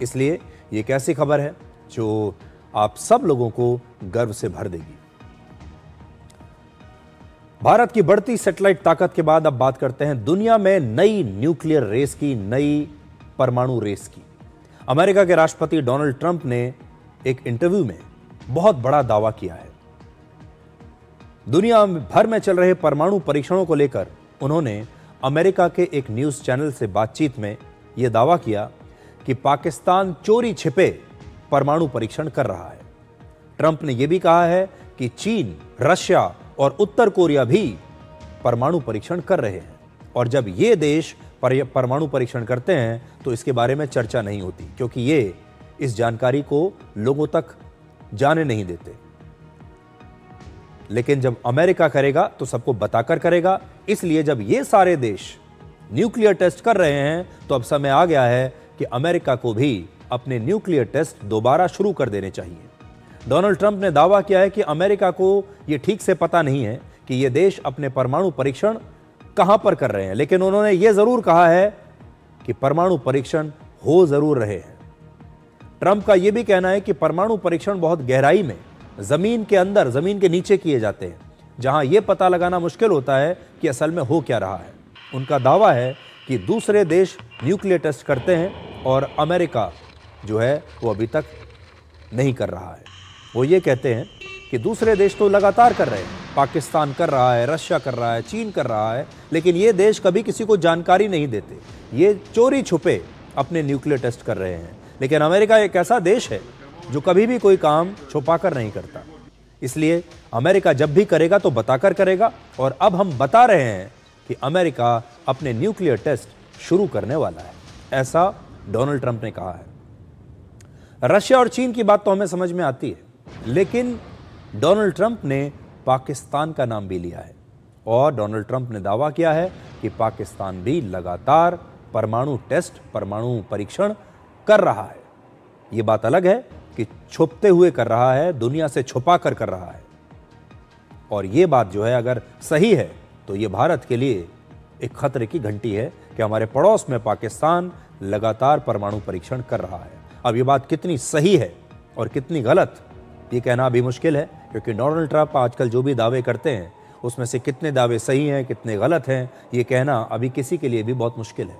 इसलिए ये एक ऐसी खबर है जो आप सब लोगों को गर्व से भर देगी। भारत की बढ़ती सैटेलाइट ताकत के बाद अब बात करते हैं दुनिया में नई न्यूक्लियर रेस की, नई परमाणु रेस की। अमेरिका के राष्ट्रपति डोनाल्ड ट्रंप ने एक इंटरव्यू में बहुत बड़ा दावा किया है। दुनिया भर में चल रहे परमाणु परीक्षणों को लेकर उन्होंने अमेरिका के एक न्यूज चैनल से बातचीत में यह दावा किया कि पाकिस्तान चोरी छिपे परमाणु परीक्षण कर रहा है। ट्रंप ने यह भी कहा है कि चीन, रशिया और उत्तर कोरिया भी परमाणु परीक्षण कर रहे हैं, और जब ये देश परमाणु परीक्षण करते हैं तो इसके बारे में चर्चा नहीं होती, क्योंकि ये इस जानकारी को लोगों तक जाने नहीं देते। लेकिन जब अमेरिका करेगा तो सबको बताकर करेगा। इसलिए जब ये सारे देश न्यूक्लियर टेस्ट कर रहे हैं तो अब समय आ गया है कि अमेरिका को भी अपने न्यूक्लियर टेस्ट दोबारा शुरू कर देने चाहिए। डोनाल्ड ट्रंप ने दावा किया है कि अमेरिका को यह ठीक से पता नहीं है कि ये देश अपने परमाणु परीक्षण कहां पर कर रहे हैं, लेकिन उन्होंने यह जरूर कहा है कि परमाणु परीक्षण हो जरूर रहे हैं। ट्रंप का यह भी कहना है कि परमाणु परीक्षण बहुत गहराई में, जमीन के अंदर, जमीन के नीचे किए जाते हैं, जहां यह पता लगाना मुश्किल होता है कि असल में हो क्या रहा है। उनका दावा है कि दूसरे देश न्यूक्लियर टेस्ट करते हैं और अमेरिका जो है वो अभी तक नहीं कर रहा है। वो ये कहते हैं कि दूसरे देश तो लगातार कर रहे हैं, पाकिस्तान कर रहा है, रशिया कर रहा है, चीन कर रहा है, लेकिन ये देश कभी किसी को जानकारी नहीं देते। ये चोरी छुपे अपने न्यूक्लियर टेस्ट कर रहे हैं। लेकिन अमेरिका एक ऐसा देश है जो कभी भी कोई काम छुपाकर नहीं करता। इसलिए अमेरिका जब भी करेगा तो बताकर करेगा, और अब हम बता रहे हैं कि अमेरिका अपने न्यूक्लियर टेस्ट शुरू करने वाला है, ऐसा डोनाल्ड ट्रंप ने कहा है। रशिया और चीन की बात तो हमें समझ में आती है, लेकिन डोनाल्ड ट्रंप ने पाकिस्तान का नाम भी लिया है, और डोनाल्ड ट्रंप ने दावा किया है कि पाकिस्तान भी लगातार परमाणु टेस्ट, परमाणु परीक्षण कर रहा है। यह बात अलग है कि छुपते हुए कर रहा है, दुनिया से छुपा कर रहा है। और यह बात जो है अगर सही है तो यह भारत के लिए एक खतरे की घंटी है कि हमारे पड़ोस में पाकिस्तान लगातार परमाणु परीक्षण कर रहा है। अब यह बात कितनी सही है और कितनी गलत, ये कहना अभी मुश्किल है, क्योंकि डोनाल्ड ट्रंप आजकल जो भी दावे करते हैं उसमें से कितने दावे सही हैं, कितने गलत हैं, ये कहना अभी किसी के लिए भी बहुत मुश्किल है।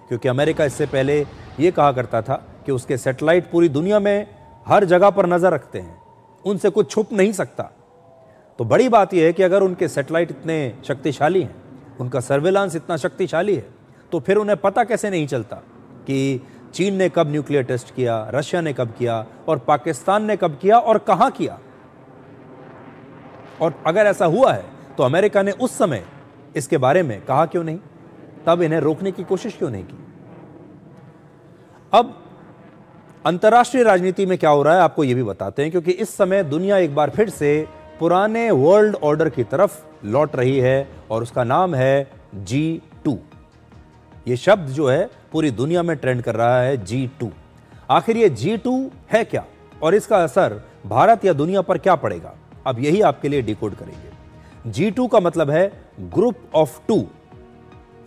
क्योंकि अमेरिका इससे पहले ये कहा करता था कि उसके सैटेलाइट पूरी दुनिया में हर जगह पर नजर रखते हैं, उनसे कुछ छुप नहीं सकता। तो बड़ी बात यह है कि अगर उनके सैटेलाइट इतने शक्तिशाली हैं, उनका सर्वेलांस इतना शक्तिशाली है, तो फिर उन्हें पता कैसे नहीं चलता कि चीन ने कब न्यूक्लियर टेस्ट किया, रशिया ने कब किया, और पाकिस्तान ने कब किया और कहां किया। और अगर ऐसा हुआ है तो अमेरिका ने उस समय इसके बारे में कहा क्यों नहीं, तब इन्हें रोकने की कोशिश क्यों नहीं की। अब अंतर्राष्ट्रीय राजनीति में क्या हो रहा है आपको यह भी बताते हैं, क्योंकि इस समय दुनिया एक बार फिर से पुराने वर्ल्ड ऑर्डर की तरफ लौट रही है, और उसका नाम है G2। यह शब्द जो है पूरी दुनिया में ट्रेंड कर रहा है, G2। आखिर ये G2 है क्या, और इसका असर भारत या दुनिया पर क्या पड़ेगा, अब यही आपके लिए डिकोड करेंगे। G2 का मतलब है ग्रुप ऑफ टू।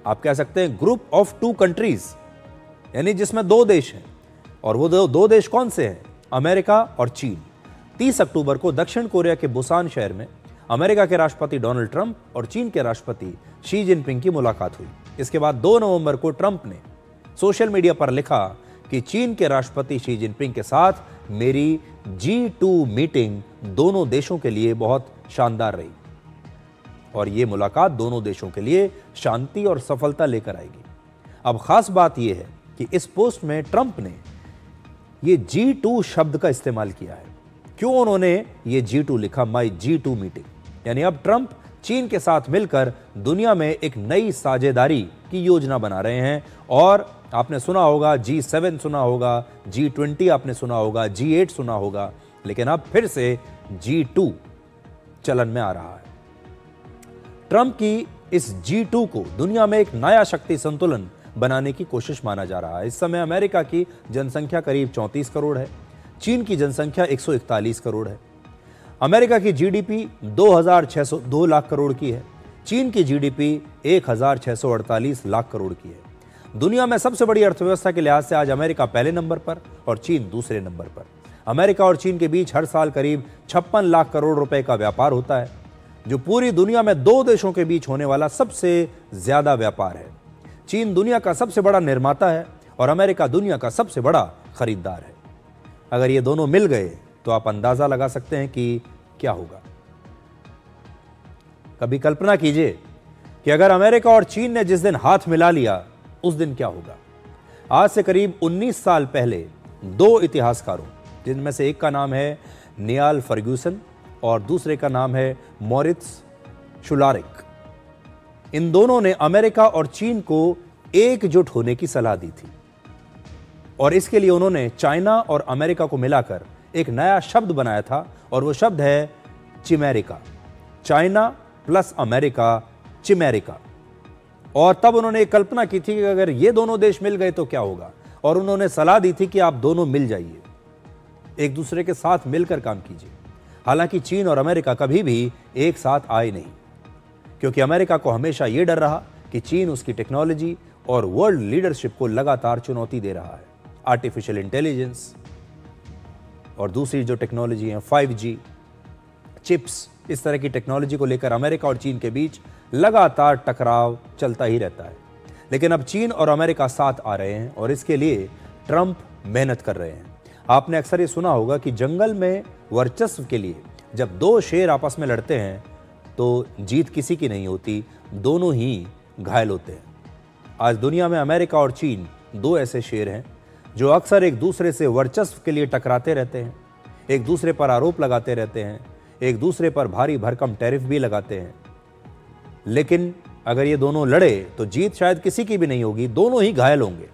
आप कह सकते हैं ग्रुप ऑफ टू कंट्रीज, यानी जिसमें दो देश हैं। और वो दो देश कौन से हैं? अमेरिका और चीन। 30 अक्टूबर को दक्षिण कोरिया के बुसान शहर में अमेरिका के राष्ट्रपति डोनाल्ड ट्रंप और चीन के राष्ट्रपति शी जिनपिंग की मुलाकात हुई। इसके बाद 2 नवंबर को ट्रंप ने सोशल मीडिया पर लिखा कि चीन के राष्ट्रपति शी जिनपिंग के साथ मेरी G2 मीटिंग दोनों देशों के लिए बहुत शानदार रही, और यह मुलाकात दोनों देशों के लिए शांति और सफलता लेकर आएगी। अब खास बात यह है कि इस पोस्ट में ट्रंप ने यह G2 शब्द का इस्तेमाल किया है। क्यों उन्होंने ये G2 लिखा, माई G2 मीटिंग, यानी अब ट्रंप चीन के साथ मिलकर दुनिया में एक नई साझेदारी की योजना बना रहे हैं। और आपने सुना होगा G7 सुना होगा, G20 आपने सुना होगा, G8 सुना होगा, लेकिन अब फिर से G2 चलन में आ रहा है। ट्रंप की इस G2 को दुनिया में एक नया शक्ति संतुलन बनाने की कोशिश माना जा रहा है। इस समय अमेरिका की जनसंख्या करीब 34 करोड़ है, चीन की जनसंख्या 141 करोड़ है। अमेरिका की जीडीपी 2,602 लाख करोड़ की है, चीन की जीडीपी 1,648 लाख करोड़ की है। दुनिया में सबसे बड़ी अर्थव्यवस्था के लिहाज से आज अमेरिका पहले नंबर पर और चीन दूसरे नंबर पर। अमेरिका और चीन के बीच हर साल करीब 56 लाख करोड़ रुपए का व्यापार होता है, जो पूरी दुनिया में दो देशों के बीच होने वाला सबसे ज्यादा व्यापार है। चीन दुनिया का सबसे बड़ा निर्माता है और अमेरिका दुनिया का सबसे बड़ा खरीदार है। अगर ये दोनों मिल गए तो आप अंदाजा लगा सकते हैं कि क्या होगा। कभी कल्पना कीजिए कि अगर अमेरिका और चीन ने जिस दिन हाथ मिला लिया उस दिन क्या होगा। आज से करीब 19 साल पहले दो इतिहासकारों, जिनमें से एक का नाम है नियाल फर्ग्यूसन और दूसरे का नाम है मोरित्स शुलारिक, इन दोनों ने अमेरिका और चीन को एकजुट होने की सलाह दी थी और इसके लिए उन्होंने चाइना और अमेरिका को मिलाकर एक नया शब्द बनाया था और वो शब्द है Chimerica. China plus America, Chimerica. और तब उन्होंने एक कल्पना की थी कि अगर ये दोनों देश मिल गए तो क्या होगा, और उन्होंने सलाह दी थी कि आप दोनों मिल जाइए, एक दूसरे के साथ मिलकर काम कीजिए। हालांकि चीन और अमेरिका कभी भी एक साथ आए नहीं, क्योंकि अमेरिका को हमेशा यह डर रहा कि चीन उसकी टेक्नोलॉजी और वर्ल्ड लीडरशिप को लगातार चुनौती दे रहा है। आर्टिफिशियल इंटेलिजेंस और दूसरी जो टेक्नोलॉजी है 5G, चिप्स, इस तरह की टेक्नोलॉजी को लेकर अमेरिका और चीन के बीच लगातार टकराव चलता ही रहता है। लेकिन अब चीन और अमेरिका साथ आ रहे हैं और इसके लिए ट्रंप मेहनत कर रहे हैं। आपने अक्सर ये सुना होगा कि जंगल में वर्चस्व के लिए जब दो शेर आपस में लड़ते हैं तो जीत किसी की नहीं होती, दोनों ही घायल होते हैं। आज दुनिया में अमेरिका और चीन दो ऐसे शेर हैं जो अक्सर एक दूसरे से वर्चस्व के लिए टकराते रहते हैं, एक दूसरे पर आरोप लगाते रहते हैं, एक दूसरे पर भारी भरकम टैरिफ भी लगाते हैं। लेकिन अगर ये दोनों लड़े तो जीत शायद किसी की भी नहीं होगी, दोनों ही घायल होंगे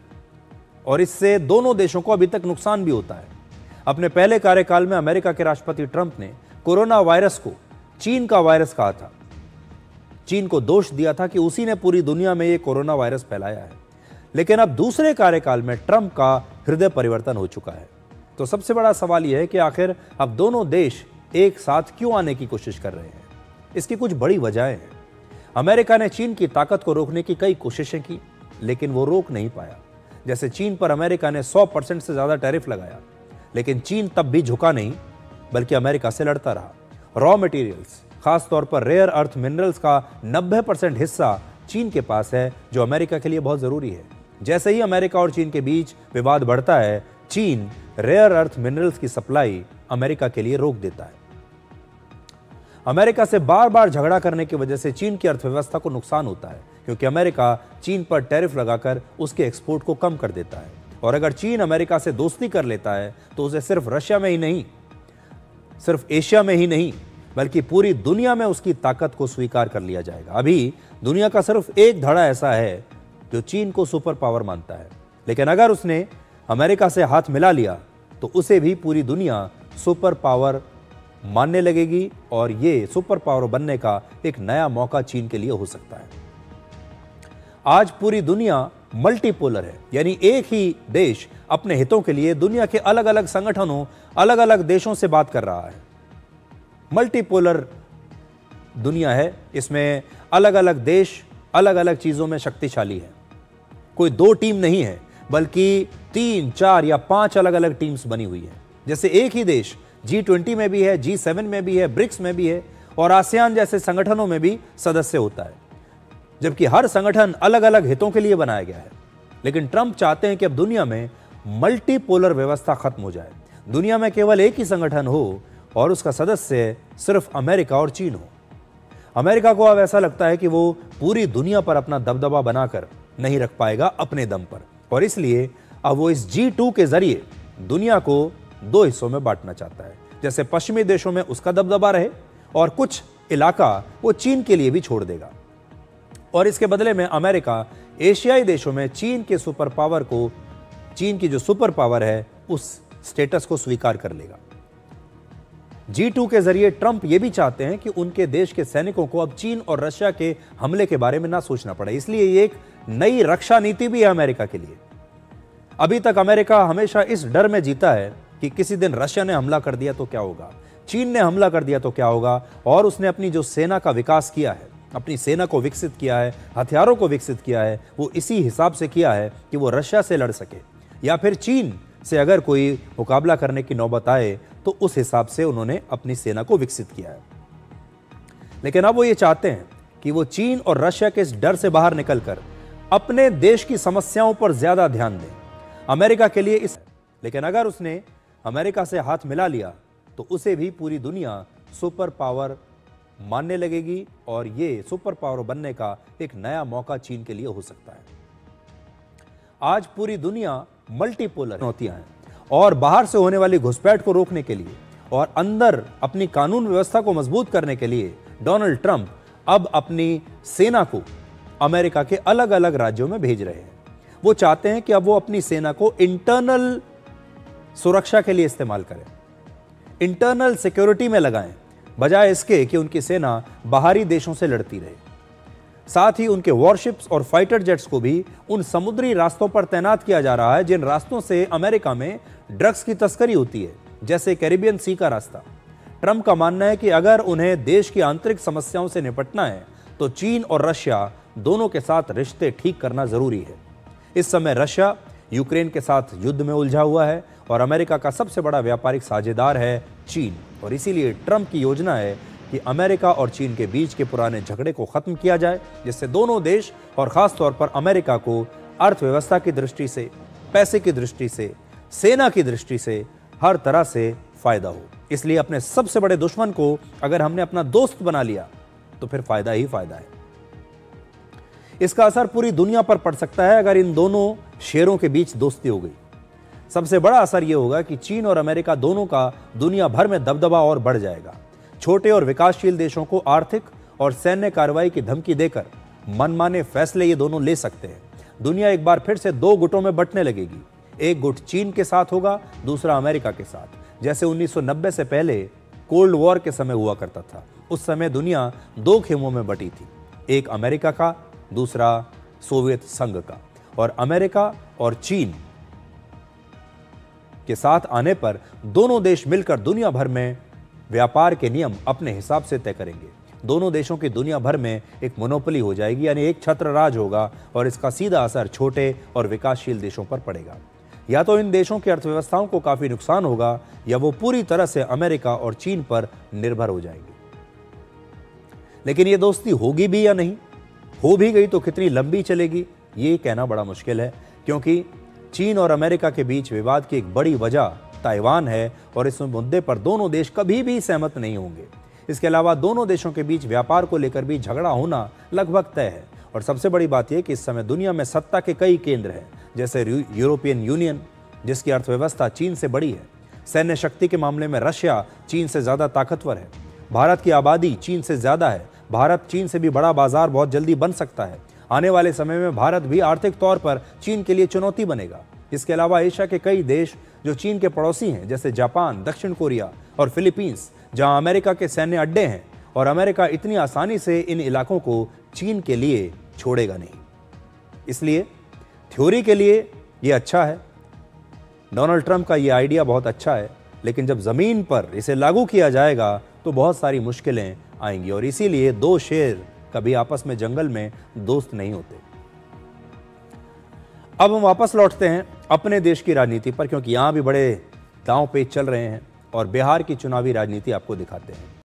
और इससे दोनों देशों को अभी तक नुकसान भी होता है। अपने पहले कार्यकाल में अमेरिका के राष्ट्रपति ट्रंप ने कोरोना वायरस को चीन का वायरस कहा था। चीन को दोष दिया था कि उसी ने पूरी दुनिया में ये कोरोना वायरस फैलाया है। लेकिन अब दूसरे कार्यकाल में ट्रंप का हृदय परिवर्तन हो चुका है। तो सबसे बड़ा सवाल यह है कि आखिर अब दोनों देश एक साथ क्यों आने की कोशिश कर रहे हैं। इसकी कुछ बड़ी वजहें हैं। अमेरिका ने चीन की ताकत को रोकने की कई कोशिशें की, लेकिन वो रोक नहीं पाया। जैसे चीन पर अमेरिका ने 100% से ज्यादा टैरिफ लगाया, लेकिन चीन तब भी झुका नहीं, बल्कि अमेरिका से लड़ता रहा। रॉ मटेरियल्स, खासतौर पर रेयर अर्थ मिनरल्स का 90% हिस्सा चीन के पास है, जो अमेरिका के लिए बहुत जरूरी है। जैसे ही अमेरिका और चीन के बीच विवाद बढ़ता है, चीन रेयर अर्थ मिनरल्स की सप्लाई अमेरिका के लिए रोक देता है। अमेरिका से बार बार झगड़ा करने की वजह से चीन की अर्थव्यवस्था को नुकसान होता है, क्योंकि अमेरिका चीन पर टैरिफ लगाकर उसके एक्सपोर्ट को कम कर देता है। और अगर चीन अमेरिका से दोस्ती कर लेता है तो उसे सिर्फ रशिया में ही नहीं, सिर्फ एशिया में ही नहीं, बल्कि पूरी दुनिया में उसकी ताकत को स्वीकार कर लिया जाएगा। अभी दुनिया का सिर्फ एक धड़ा ऐसा है जो चीन को सुपर पावर मानता है, लेकिन अगर उसने अमेरिका से हाथ मिला लिया तो उसे भी पूरी दुनिया सुपर पावर मानने लगेगी और ये सुपर पावर बनने का एक नया मौका चीन के लिए हो सकता है। आज पूरी दुनिया मल्टीपोलर है, यानी एक ही देश अपने हितों के लिए दुनिया के अलग अलग संगठनों, अलग अलग देशों से बात कर रहा है। मल्टीपोलर दुनिया है, इसमें अलग अलग देश अलग अलग चीजों में शक्तिशाली है। कोई दो टीम नहीं है, बल्कि 3, 4 या 5 अलग अलग टीम्स बनी हुई है। जैसे एक ही देश G20 में भी है, G7 में भी है, ब्रिक्स में भी है और आसियान जैसे संगठनों में भी सदस्य होता है, जबकि हर संगठन अलग अलग हितों के लिए बनाया गया है। लेकिन ट्रंप चाहते हैं कि अब दुनिया में मल्टीपोलर व्यवस्था खत्म हो जाए, दुनिया में केवल एक ही संगठन हो और उसका सदस्य सिर्फ अमेरिका और चीन हो। अमेरिका को अब ऐसा लगता है कि वो पूरी दुनिया पर अपना दबदबा बनाकर नहीं रख पाएगा अपने दम पर, और इसलिए अब वो इस G2 के जरिए दुनिया को दो हिस्सों में बांटना चाहता है। जैसे पश्चिमी देशों में उसका दबदबा रहे और कुछ इलाका वो चीन के लिए भी छोड़ देगा, और इसके बदले में अमेरिका एशियाई देशों में चीन के सुपर पावर को, चीन की जो सुपर पावर है उस स्टेटस को स्वीकार कर लेगा। G2 के जरिए ट्रंप ये भी चाहते हैं कि उनके देश के सैनिकों को अब चीन और रशिया के हमले के बारे में ना सोचना पड़े, इसलिए ये एक नई रक्षा नीति भी है अमेरिका के लिए। अभी तक अमेरिका हमेशा इस डर में जीता है कि किसी दिन रशिया ने हमला कर दिया तो क्या होगा, चीन ने हमला कर दिया तो क्या होगा, और उसने अपनी जो सेना का विकास किया है अपनी सेना को विकसित किया है, हथियारों को विकसित किया है, वो इसी हिसाब से किया है कि वो रशिया से लड़ सके, या फिर चीन से अगर कोई मुकाबला करने की नौबत आए तो उस हिसाब से उन्होंने अपनी सेना को विकसित किया है। लेकिन अब वो ये चाहते हैं कि वो चीन और रशिया के इस डर से बाहर निकलकर अपने देश की समस्याओं पर ज्यादा ध्यान दें। अमेरिका के लिए लेकिन अगर उसने अमेरिका से हाथ मिला लिया तो उसे भी पूरी दुनिया सुपर पावर मानने लगेगी और ये सुपर पावर बनने का एक नया मौका चीन के लिए हो सकता है। आज पूरी दुनिया मल्टीपोलर चुनौतियां हैं और बाहर से होने वाली घुसपैठ को रोकने के लिए और अंदर अपनी कानून व्यवस्था को मजबूत करने के लिए डोनाल्ड ट्रंप अब अपनी सेना को अमेरिका के अलग अलग राज्यों में भेज रहे हैं। वो चाहते हैं कि अब वो अपनी सेना को इंटरनल सुरक्षा के लिए इस्तेमाल करें, इंटरनल सिक्योरिटी में लगाएं, बजाय इसके कि उनकी सेना बाहरी देशों से लड़ती रहे। साथ ही उनके वॉरशिप्स और फाइटर जेट्स को भी उन समुद्री रास्तों पर तैनात किया जा रहा है जिन रास्तों से अमेरिका में ड्रग्स की तस्करी होती है, जैसे कैरिबियन सी का रास्ता। ट्रंप का मानना है कि अगर उन्हें देश की आंतरिक समस्याओं से निपटना है तो चीन और रशिया दोनों के साथ रिश्ते ठीक करना जरूरी है। इस समय रशिया यूक्रेन के साथ युद्ध में उलझा हुआ है और अमेरिका का सबसे बड़ा व्यापारिक साझेदार है चीन, और इसीलिए ट्रंप की योजना है कि अमेरिका और चीन के बीच के पुराने झगड़े को खत्म किया जाए, जिससे दोनों देश और खास तौर पर अमेरिका को अर्थव्यवस्था की दृष्टि से, पैसे की दृष्टि से, सेना की दृष्टि से हर तरह से फायदा हो। इसलिए अपने सबसे बड़े दुश्मन को अगर हमने अपना दोस्त बना लिया तो फिर फायदा ही फायदा है। इसका असर पूरी दुनिया पर पड़ सकता है अगर इन दोनों शेरों के बीच दोस्ती हो गई। सबसे बड़ा असर यह होगा कि चीन और अमेरिका दोनों का दुनिया भर में दबदबा और बढ़ जाएगा। छोटे और विकासशील देशों को आर्थिक और सैन्य कार्रवाई की धमकी देकर मनमाने फैसले ये दोनों ले सकते हैं। दुनिया एक बार फिर से दो गुटों में बंटने लगेगी। एक गुट चीन के साथ होगा, दूसरा अमेरिका के साथ, जैसे 1990 से पहले कोल्ड वॉर के समय हुआ करता था। उस समय दुनिया दो खेमों में बटी थी, एक अमेरिका का, दूसरा सोवियत संघ का। और अमेरिका और चीन के साथ आने पर दोनों देश मिलकर दुनिया भर में व्यापार के नियम अपने हिसाब से तय करेंगे। दोनों देशों की दुनिया भर में एक मोनोपोली हो जाएगी, यानी एक छत्र राज होगा, और इसका सीधा असर छोटे और विकासशील देशों पर पड़ेगा। या तो इन देशों की अर्थव्यवस्थाओं को काफी नुकसान होगा या वो पूरी तरह से अमेरिका और चीन पर निर्भर हो जाएंगे। लेकिन ये दोस्ती होगी भी या नहीं, हो भी गई तो कितनी लंबी चलेगी, ये कहना बड़ा मुश्किल है, क्योंकि चीन और अमेरिका के बीच विवाद की एक बड़ी वजह ताइवान है और इस मुद्दे पर दोनों देश कभी भी सहमत नहीं होंगे। इसके अलावा दोनों देशों के बीच व्यापार को लेकर भी झगड़ा होना लगभग तय है। और सबसे बड़ी बात यह कि इस समय दुनिया में सत्ता के कई केंद्र हैं, जैसे यूरोपियन यूनियन, जिसकी अर्थव्यवस्था चीन से बड़ी है। सैन्य शक्ति के मामले में रशिया चीन से ज्यादा ताकतवर है। भारत की आबादी चीन से ज्यादा है। भारत चीन से भी बड़ा बाजार बहुत जल्दी बन सकता है। आने वाले समय में भारत भी आर्थिक तौर पर चीन के लिए चुनौती बनेगा। इसके अलावा एशिया के कई देश जो चीन के पड़ोसी हैं, जैसे जापान, दक्षिण कोरिया और फिलीपींस, जहां अमेरिका के सैन्य अड्डे हैं, और अमेरिका इतनी आसानी से इन इलाकों को चीन के लिए छोड़ेगा नहीं। इसलिए थ्योरी के लिए यह अच्छा है, डोनाल्ड ट्रंप का यह आइडिया बहुत अच्छा है, लेकिन जब जमीन पर इसे लागू किया जाएगा तो बहुत सारी मुश्किलें आएंगी। और इसीलिए दो शेर कभी आपस में जंगल में दोस्त नहीं होते। अब हम वापस लौटते हैं अपने देश की राजनीति पर, क्योंकि यहां भी बड़े दांव पेच चल रहे हैं और बिहार की चुनावी राजनीति आपको दिखाते हैं।